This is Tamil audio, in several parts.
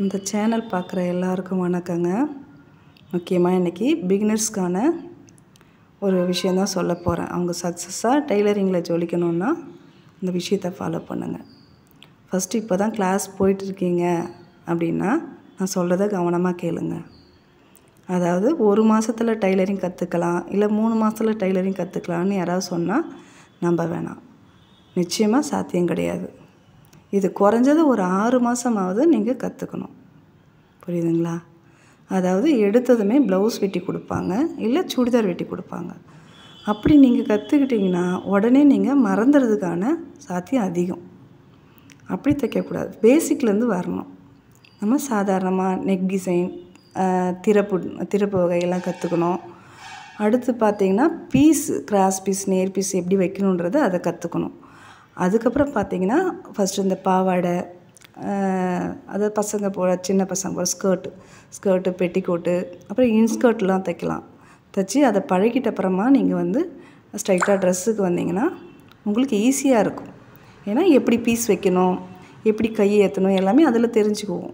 இந்த சேனல் பார்க்குற எல்லாருக்கும் வணக்கங்க. முக்கியமாக இன்றைக்கி பிகினர்ஸ்க்கான ஒரு விஷயந்தான் சொல்ல போகிறேன். அவங்க சக்ஸஸாக டெய்லரிங்கில் ஜொலிக்கணுன்னா இந்த விஷயத்தை ஃபாலோ பண்ணுங்கள். ஃபஸ்ட்டு இப்போ தான் கிளாஸ் போயிட்டுருக்கீங்க அப்படின்னா நான் சொல்கிறத கவனமாக கேளுங்க. அதாவது 1 மாதத்தில் டெய்லரிங் கற்றுக்கலாம், இல்லை 3 மாதத்தில் டெய்லரிங் கற்றுக்கலான்னு யாராவது சொன்னால் நம்ப வேணாம். நிச்சயமாக சாத்தியம் கிடையாது. இது குறைஞ்சது ஒரு 6 மாதமாவது நீங்கள் கற்றுக்கணும். புரியுதுங்களா? அதாவது எடுத்ததுமே ப்ளவுஸ் வெட்டி கொடுப்பாங்க, இல்லை சுடிதார் வெட்டி கொடுப்பாங்க. அப்படி நீங்கள் கற்றுக்கிட்டிங்கன்னா உடனே நீங்கள் மறந்துறதுக்கான சாத்தியம் அதிகம். அப்படி தைக்கக்கூடாது. பேசிக்லேருந்து வரணும். நம்ம சாதாரணமாக நெக் டிசைன், திறப்பு வகையெல்லாம் கற்றுக்கணும். அடுத்து பார்த்திங்கன்னா கிராஸ் பீஸ், நேர் பீஸ் எப்படி வைக்கணுன்றதை அதை கற்றுக்கணும். அதுக்கப்புறம் பார்த்திங்கன்னா ஃபஸ்ட்டு இந்த பாவாடை, அதாவது பசங்க போட, சின்ன பசங்க போட ஸ்கர்ட்டு, பெட்டிக்கோட்டு, அப்புறம் இன்ஸ்கர்ட்லாம் தைக்கலாம். தைச்சி அதை பழகிட்ட அப்புறமா நீங்கள் ஸ்ட்ரைட்டாக ட்ரெஸ்ஸுக்கு வந்தீங்கன்னா உங்களுக்கு ஈஸியாக இருக்கும். ஏன்னா எப்படி பீஸ் வைக்கணும், எப்படி கையை ஏற்றணும் எல்லாமே அதில் தெரிஞ்சுக்குவோம்.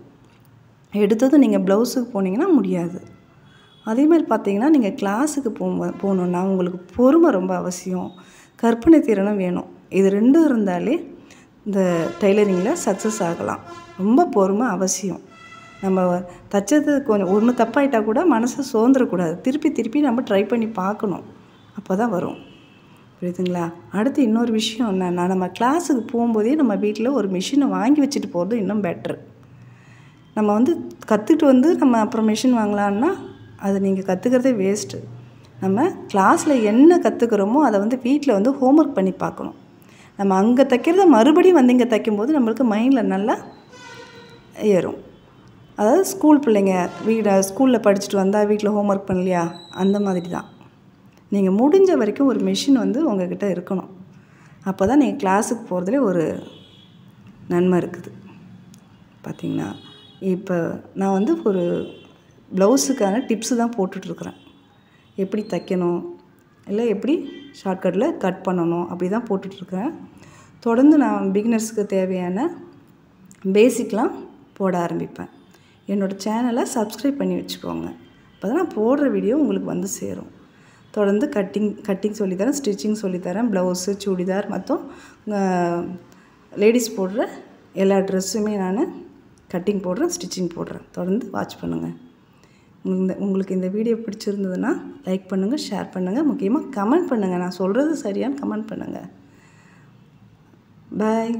எடுத்ததும் நீங்கள் ப்ளவுஸுக்கு போனீங்கன்னா முடியாது. அதே மாதிரி பார்த்திங்கன்னா நீங்கள் கிளாஸுக்கு போகணுன்னா உங்களுக்கு பொறுமை ரொம்ப அவசியம், கற்பனை திறனும் வேணும். இது 2 இருந்தாலே இந்த டெய்லரிங்கில் சக்ஸஸ் ஆகலாம். ரொம்ப பொறுமை அவசியம். நம்ம தைச்சது கொஞ்சம் ஒன்று தப்பாயிட்டால் கூட மனசை சோர்ந்துடக்கூடாது. திருப்பி நம்ம ட்ரை பண்ணி பார்க்கணும். அப்போ தான் வரும். புரியுதுங்களா? அடுத்து இன்னொரு விஷயம் என்னென்னா, நம்ம கிளாஸுக்கு போகும்போதே நம்ம வீட்டில் ஒரு மிஷினை வாங்கி வச்சுட்டு போகிறது இன்னும் பெட்ரு. நம்ம கற்றுக்கிட்டு நம்ம அப்புறம் மிஷின் வாங்கலான்னா அது நீங்கள் கற்றுக்கிறதே வேஸ்ட்டு. நம்ம கிளாஸில் என்ன கற்றுக்கிறோமோ அதை வீட்டில் ஹோம்ஒர்க் பண்ணி பார்க்கணும். நம்ம அங்கே தைக்கிறத மறுபடியும் இங்கே தைக்கும்போது நம்மளுக்கு மைண்டில் நல்லா ஏறும். அதாவது ஸ்கூல் பிள்ளைங்க ஸ்கூலில் படிச்சுட்டு வந்தால் வீட்டில் ஹோம்ஒர்க் பண்ணலையா, அந்த மாதிரி தான். நீங்கள் முடிஞ்ச வரைக்கும் ஒரு மிஷின் உங்கள்கிட்ட இருக்கணும். அப்போ தான் நீங்கள் கிளாஸுக்கு போகிறதுலே ஒரு நன்மை இருக்குது. பார்த்திங்கன்னா இப்போ நான் ஒரு ப்ளவுஸுக்கான டிப்ஸு தான் போட்டுட்ருக்குறேன். எப்படி தைக்கணும், இல்லை எப்படி ஷார்ட்கட்டில் கட் பண்ணணும், அப்படி தான் போட்டுட்ருக்குறேன். தொடர்ந்து நான் பிகினர்ஸுக்கு தேவையான பேசிக்லாம் போட ஆரம்பிப்பேன். என்னோடய சேனலை சப்ஸ்கிரைப் பண்ணி வச்சுக்கோங்க. அப்போ தான் நான் போடுற வீடியோ உங்களுக்கு சேரும். தொடர்ந்து கட்டிங் சொல்லித்தரேன், ஸ்டிச்சிங் சொல்லித்தரேன். ப்ளவுஸு, சுடிதார் மற்றும் லேடிஸ் போடுற எல்லா ட்ரெஸ்ஸுமே நான் கட்டிங் போடுறேன், ஸ்டிச்சிங் போடுறேன். தொடர்ந்து வாட்ச் பண்ணுங்கள். உங்களுக்கு இந்த வீடியோ பிடிச்சிருந்ததுன்னா லைக் பண்ணுங்கள், ஷேர் பண்ணுங்கள், முக்கியமாக கமெண்ட் பண்ணுங்கள். நான் சொல்கிறது சரியான்னு கமெண்ட் பண்ணுங்கள். பாய்.